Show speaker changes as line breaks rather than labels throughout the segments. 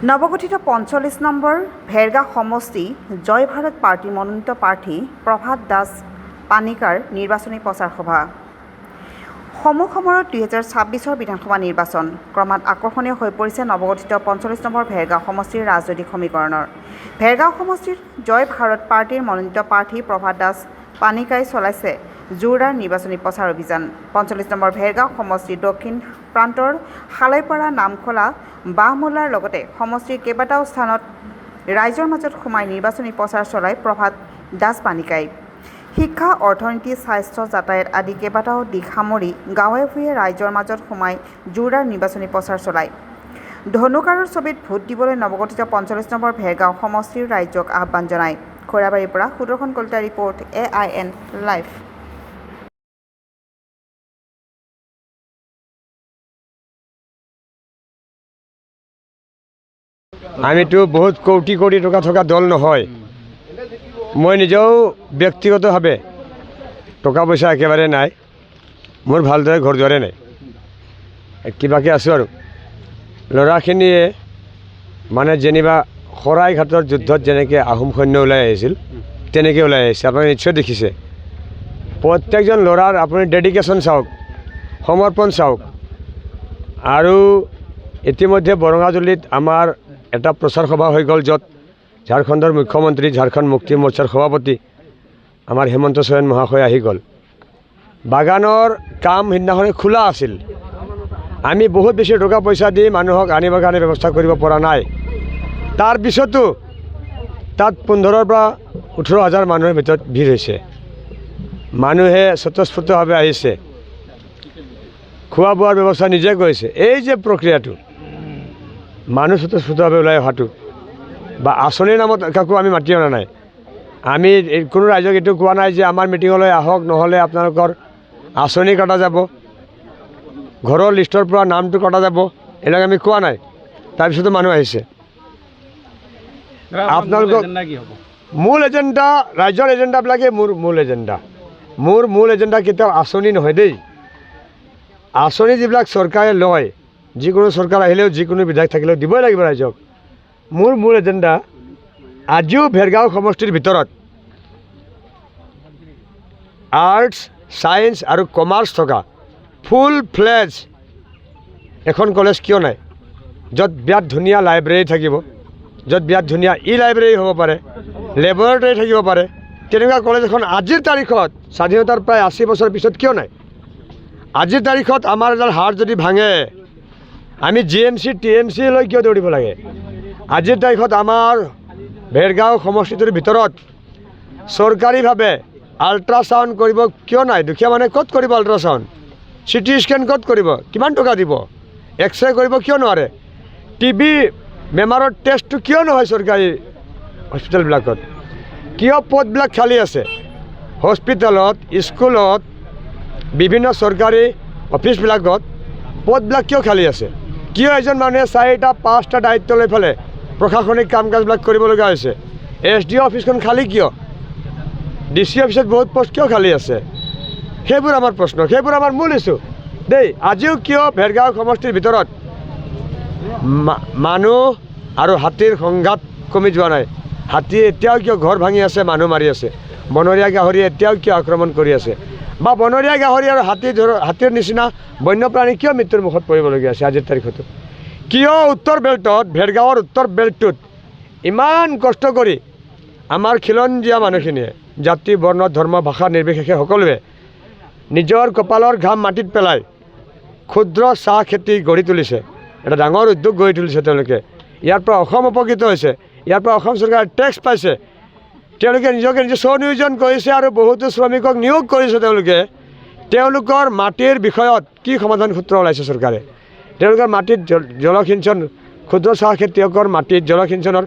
নৱগঠিত ৪৫ নম্বৰ ভেৰগাঁও সমষ্টি জয় ভাৰত পাৰ্টীৰ মনোনীত প্ৰাৰ্থী প্ৰভাত দাস পানিকাৰ নিৰ্বাচনী প্ৰচাৰ সভা। সমুখ সময়ত ২০২৬ বিধানসভা নিৰ্বাচন ক্ৰমাৎ আকৰ্ষণীয় হৈ পৰিছে নৱগঠিত ৪৫ নম্বৰ ভেৰগাঁও সমষ্টিৰ ৰাজনৈতিক সমীকৰণৰ। ভেৰগাঁও সমষ্টিৰ জয় ভাৰত পাৰ্টীৰ মনোনীত প্ৰাৰ্থী প্ৰভাত দাস পানিকাই চলাইছে জোৰদাৰ নিৰ্বাচনী প্ৰচাৰ অভিযান। ৪৫ নম্বৰ ভেৰগাঁও সমষ্টিৰ দক্ষিণ প্ৰান্তৰ শালৈপাৰা নামখোলা বাহমোলাৰ লগতে সমষ্টিৰ কেইবাটাও স্থানত ৰাইজৰ মাজত সোমাই নিৰ্বাচনী প্ৰচাৰ চলাই প্ৰভাত দাস পানিকাই। শিক্ষা, অৰ্থনীতি, স্বাস্থ্য, যাতায়াত আদি কেইবাটাও দিশ সামৰি গাঁৱে ভূঞে ৰাইজৰ মাজত সোমাই জোৰদাৰ নিৰ্বাচনী প্ৰচাৰ চলায়। ধনুকাঁড়ৰ ছবিত ভোট দিবলৈ নৱগঠিত ৪৫ নম্বৰ ভেৰগাঁও সমষ্টিৰ ৰাইজক আহ্বান জনায়। খৈৰাবাৰীৰ পৰা সুদৰ্শন কলিতাৰ ৰিপৰ্ট, AIN লাইভ।
আমিতো বহুত কোটি কোটি টকা থকা দল নহয়। মই নিজেও ব্যক্তিগতভাৱে টকা পইচা একেবাৰে নাই, মোৰ ভালদৰে ঘৰ দুৱাৰে নাই, কিবাকৈ আছোঁ আৰু। ল'ৰাখিনিয়ে মানে যেনিবা শৰাইঘাটৰ যুদ্ধত যেনেকৈ আহোম সৈন্য ওলাই আহিছিল তেনেকৈ ওলাই আহিছে। আপুনি নিশ্চয় দেখিছে প্ৰত্যেকজন ল'ৰাৰ আপুনি ডেডিকেশ্যন চাওক, সমৰ্পণ চাওক। আৰু ইতিমধ্যে বৰঙাজুলিত আমাৰ এটা প্ৰচাৰ সভা হৈ গ'ল, য'ত ঝাৰখণ্ডৰ মুখ্যমন্ত্ৰী, ঝাৰখণ্ড মুক্তি মৰ্চাৰ সভাপতি আমাৰ হেমন্ত সোৰেন মহাশয় আহি গ'ল। বাগানৰ কাম সিদিনাখনে খোলা আছিল। আমি বহুত বেছি টকা পইচা দি মানুহক আনিবৰ কাৰণে ব্যৱস্থা কৰিব পৰা নাই। তাৰপিছতো তাত ১৫,০০০ পৰা ১৮,০০০ মানুহৰ ভিতৰত ভিৰ হৈছে। মানুহে স্বতঃস্ফূৰ্তভাৱে আহিছে, খোৱা বোৱাৰ ব্যৱস্থা নিজে কৰিছে। এই যে প্ৰক্ৰিয়াটো, মানুহ স্বতঃস্ফূৰ্তভাৱে ওলাই অহাটো বা আঁচনিৰ নামত কাকো আমি মাতি অনা নাই। আমি কোনো ৰাইজক এইটো কোৱা নাই যে আমাৰ মিটিঙলৈ আহক, নহ'লে আপোনালোকৰ আঁচনি কটা যাব, ঘৰৰ লিষ্টৰ পৰা নামটো কটা যাব, এইবিলাক আমি কোৱা নাই। তাৰপিছতো মানুহ আহিছে। আপোনালোকক মূল এজেণ্ডা, ৰাজ্যৰ এজেণ্ডাবিলাকেই মোৰ মূল এজেণ্ডা। মোৰ মূল এজেণ্ডা কেতিয়াও আঁচনি নহয় দেই। আঁচনি যিবিলাক চৰকাৰে লয়, যিকোনো চৰকাৰ আহিলেও যিকোনো বিধায়ক থাকিলেও দিবই লাগিব ৰাইজক। মোৰ মূল এজেণ্ডা আজিও ভেৰগাঁও সমষ্টিৰ ভিতৰত আৰ্টছ, ছায়েন্স আৰু কমাৰ্চ থকা ফুল ফ্লেজ এখন কলেজ কিয় নাই, য'ত বিৰাট ধুনীয়া লাইব্ৰেৰী থাকিব, য'ত বিৰাট ধুনীয়া লাইব্ৰেৰী হ'ব পাৰে, লেবৰেটৰী থাকিব পাৰে। তেনেকুৱা কলেজ এখন আজিৰ তাৰিখত স্বাধীনতাৰ প্ৰায় ৮০ বছৰ পিছত কিয় নাই? আজিৰ তাৰিখত আমাৰ এডাল হাড় যদি ভাঙে আমি GMC TMC লৈ কিয় দৌৰিব লাগে? আজিৰ তাৰিখত আমাৰ ভেৰগাঁও সমষ্টিটোৰ ভিতৰত চৰকাৰীভাৱে আল্ট্ৰাচাউণ্ড কৰিব কিয় নাই? দুখীয়া মানুহে ক'ত কৰিব আল্ট্ৰাচাউণ্ড? CT স্কেন ক'ত কৰিব? কিমান টকা দিব? এক্সৰে কৰিব কিয় নোৱাৰে? TB বেমাৰৰ টেষ্টটো কিয় নহয় চৰকাৰী হস্পিটেলবিলাকত? কিয় পদবিলাক খালী আছে? হস্পিটেলত, স্কুলত, বিভিন্ন চৰকাৰী অফিচবিলাকত পদবিলাক কিয় খালী আছে? কিয় এজন মানুহে ৪টা ৫টা দায়িত্ব লৈ পেলাই প্ৰশাসনিক কাম কাজবিলাক কৰিবলগা হৈছে? SDO অফিচখন খালী কিয়? DC অফিচত বহুত পষ্ট কিয় খালী আছে? সেইবোৰ আমাৰ প্ৰশ্ন, সেইবোৰ আমাৰ মূল ইছ্যু দেই। আজিও কিয় ভেৰগাঁও সমষ্টিৰ ভিতৰত মানুহ আৰু হাতীৰ সংঘাত কমি যোৱা নাই? হাতী এতিয়াও কিয় ঘৰ ভাঙি আছে, মানুহ মাৰি আছে? বনৰীয়া গাহৰি এতিয়াও কিয় আক্ৰমণ কৰি আছে? বা বনৰীয়া গাহৰি আৰু হাতীৰ নিচিনা বন্যপ্ৰাণী কিয় মৃত্যুৰ মুখত পৰিবলগীয়া আছে আজিৰ তাৰিখতো? কিয় উত্তৰ বেল্টত, ভেৰগাঁৱৰ উত্তৰ বেল্টটোত ইমান কষ্ট কৰি আমাৰ খিলঞ্জীয়া মানুহখিনিয়ে জাতি, বৰ্ণ, ধৰ্ম, ভাষা নিৰ্বিশেষে সকলোৱে নিজৰ কপালৰ ঘাম মাটিত পেলাই ক্ষুদ্ৰ চাহ খেতি গঢ়ি তুলিছে, এটা ডাঙৰ উদ্যোগ গঢ়ি তুলিছে তেওঁলোকে। ইয়াৰ পৰা অসম উপকৃত হৈছে, ইয়াৰ পৰা অসম চৰকাৰে টেক্স পাইছে, তেওঁলোকে নিজকে নিজে স্বনিয়োজন কৰিছে আৰু বহুতো শ্ৰমিকক নিয়োগ কৰিছে। তেওঁলোকৰ মাটিৰ বিষয়ত কি সমাধান সূত্ৰ ওলাইছে চৰকাৰে? তেওঁলোকৰ মাটিত জলসিঞ্চন, ক্ষুদ্ৰ চাহ খেতিয়কৰ মাটিত জলসিঞ্চনৰ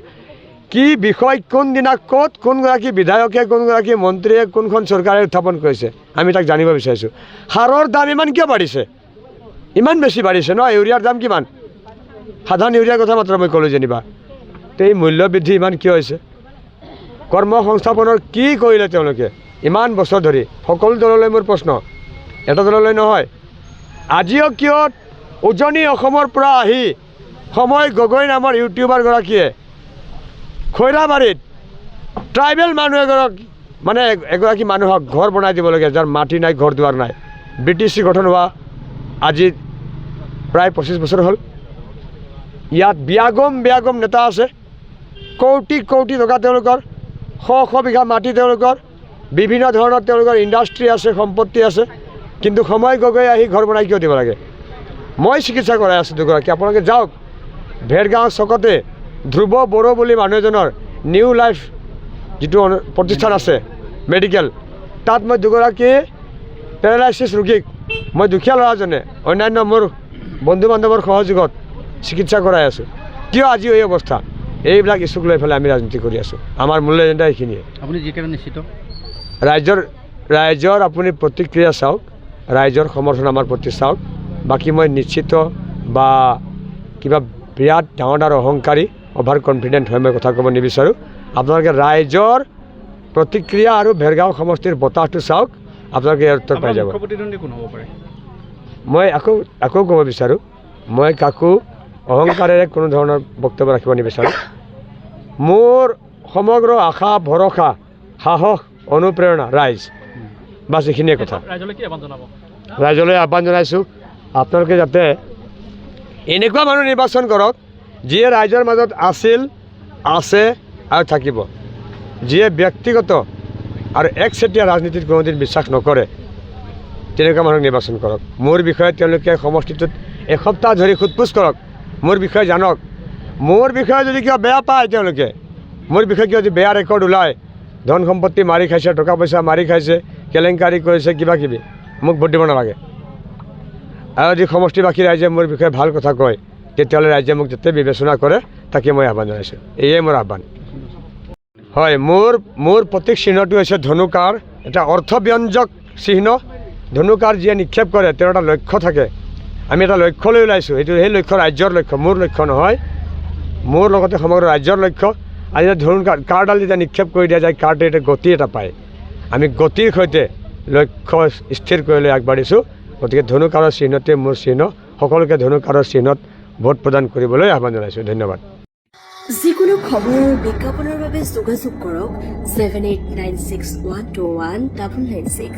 কি বিষয়, কোনদিনা ক'ত কোনগৰাকী বিধায়কে, কোনগৰাকী মন্ত্ৰীয়ে, কোনখন চৰকাৰে উত্থাপন কৰিছে আমি তাক জানিব বিচাৰিছোঁ। সাৰৰ দাম ইমান কিয় বাঢ়িছে? ইমান বেছি বাঢ়িছে ন? ইউৰিয়াৰ দাম কিমান? সাধাৰণ ইউৰিয়াৰ কথা মাত্ৰ মই ক'লোঁ যেনিবা। তো এই মূল্য বৃদ্ধি ইমান কিয় হৈছে? কৰ্মসংস্থাপনৰ কি কৰিলে তেওঁলোকে ইমান বছৰ ধৰি? সকলো দললৈ মোৰ প্ৰশ্ন, এটা দললৈ নহয়। আজিও কিয় উজনি অসমৰ পৰা আহি সময় গগৈ নামৰ ইউটিউবাৰগৰাকীয়ে খৈৰাবাৰীত ট্ৰাইবেল মানুহ এগৰাকী মানুহক ঘৰ বনাই দিব লাগে, যাৰ মাটি নাই, ঘৰ দুৱাৰ নাই। BTC গঠন হোৱা আজি প্ৰায় 25 বছৰ হ'ল। ইয়াত বিয়াগম নেতা আছে, কোটি টকা তেওঁলোকৰ, শ বিঘা মাটি তেওঁলোকৰ, বিভিন্ন ধৰণৰ তেওঁলোকৰ ইণ্ডাষ্ট্ৰী আছে, সম্পত্তি আছে, কিন্তু সময় গগৈ আহি ঘৰ বনাই কিয় দিব লাগে? মই চিকিৎসা কৰাই আছোঁ দুগৰাকী, আপোনালোকে যাওক। ভেৰগাঁও চকতে ধ্ৰুৱ বড়ো বুলি মানুহ এজনৰ নিউ লাইফ যিটো প্ৰতিষ্ঠান আছে মেডিকেল, তাত মই দুগৰাকী পেৰালাইচিছ ৰোগীক, মই দুখীয়া ল'ৰাজনে অন্যান্য মোৰ বন্ধু বান্ধৱৰ সহযোগত চিকিৎসা কৰাই আছোঁ। কিয় আজি এই অৱস্থা? এইবিলাক ইছ্যুক লৈ পেলাই আমি ৰাজনীতি কৰি আছোঁ। আমাৰ মূল্য এজেণ্ডা এইখিনিয়ে।
আপুনি যিকেইটা নিশ্চিত
ৰাইজৰ আপুনি প্ৰতিক্ৰিয়া চাওক, ৰাইজৰ সমৰ্থন আমাৰ প্ৰতি চাওক। বাকী মই নিশ্চিত বা কিবা বিৰাট ডাঙৰ অহংকাৰী অভাৰ কনফিডেণ্ট হৈ মই কথা ক'ব নিবিচাৰোঁ। আপোনালোকে ৰাইজৰ প্ৰতিক্ৰিয়া আৰু ভেৰগাঁও সমষ্টিৰ বতাহটো চাওক, আপোনালোকে ইয়াৰ উত্তৰ পাই যাব। মই আকৌ ক'ব বিচাৰোঁ, মই কাকো অহংকাৰেৰে কোনো ধৰণৰ বক্তব্য ৰাখিব নিবিচাৰোঁ। মোৰ সমগ্ৰ আশা ভৰসা সাহস অনুপ্ৰেৰণা ৰাইজ, বাছ এইখিনিয়ে কথা। ৰাইজলৈ আহ্বান জনাইছোঁ, আপোনালোকে যাতে এনেকুৱা মানুহ নিৰ্বাচন কৰক যিয়ে ৰাইজৰ মাজত আছিল, আছে আৰু থাকিব। যিয়ে ব্যক্তিগত আৰু একচেটিয়া ৰাজনীতিত কোনোদিন বিশ্বাস নকৰে, তেনেকুৱা মানুহক নিৰ্বাচন কৰক। মোৰ বিষয়ে তেওঁলোকে সমষ্টিটোত এসপ্তাহ ধৰি সোধপোছ কৰক, মোৰ বিষয়ে জানক। মোৰ বিষয়ে যদি কিবা বেয়া পায়, তেওঁলোকে মোৰ বিষয়ে কিবা যদি বেয়া ৰেকৰ্ড ওলায়, ধন সম্পত্তি মাৰি খাইছে, টকা পইচা মাৰি খাইছে, কেলেংকাৰী কৰিছে, কিবাকিবি, মোক ভোট দিব নালাগে। আৰু যদি সমষ্টিবাসী ৰাইজে মোৰ বিষয়ে ভাল কথা কয়, তেতিয়াহ'লে ৰাইজে মোক যাতে বিবেচনা কৰে, তাকে মই আহ্বান জনাইছোঁ। এয়ে মোৰ আহ্বান। হয়, মোৰ প্ৰতীক চিহ্নটো হৈছে ধনুকাৰ, এটা অৰ্থব্যঞ্জক চিহ্ন। ধনুকাৰ যিয়ে নিক্ষেপ কৰে, তেওঁৰ এটা লক্ষ্য থাকে। আমি এটা লক্ষ্য লৈ ওলাইছোঁ, সেই লক্ষ্য ৰাজ্যৰ লক্ষ্য, মোৰ লক্ষ্য নহয়। মোৰ লগতে সমগ্ৰ ৰাজ্যৰ লক্ষ্য। আজি কাঁড়ডাল যেতিয়া নিক্ষেপ কৰি দিয়া যায়, কাঁড়টোৱে এটা গতি এটা পায়। আমি গতিৰ সৈতে লক্ষ্য স্থিৰ কৰি লৈ আগবাঢ়িছোঁ। গতিকে ধনুকাঁড়ৰ চিহ্নটোৱে মোৰ চিহ্ন। সকলোকে ধনুকাঁড়ৰ চিহ্নত ভোট প্ৰদান কৰিবলৈ আহ্বান জনাইছোঁ। ধন্যবাদ।
যিকোনো খবৰ বিজ্ঞাপনৰ বাবে যোগাযোগ কৰক 7896121996।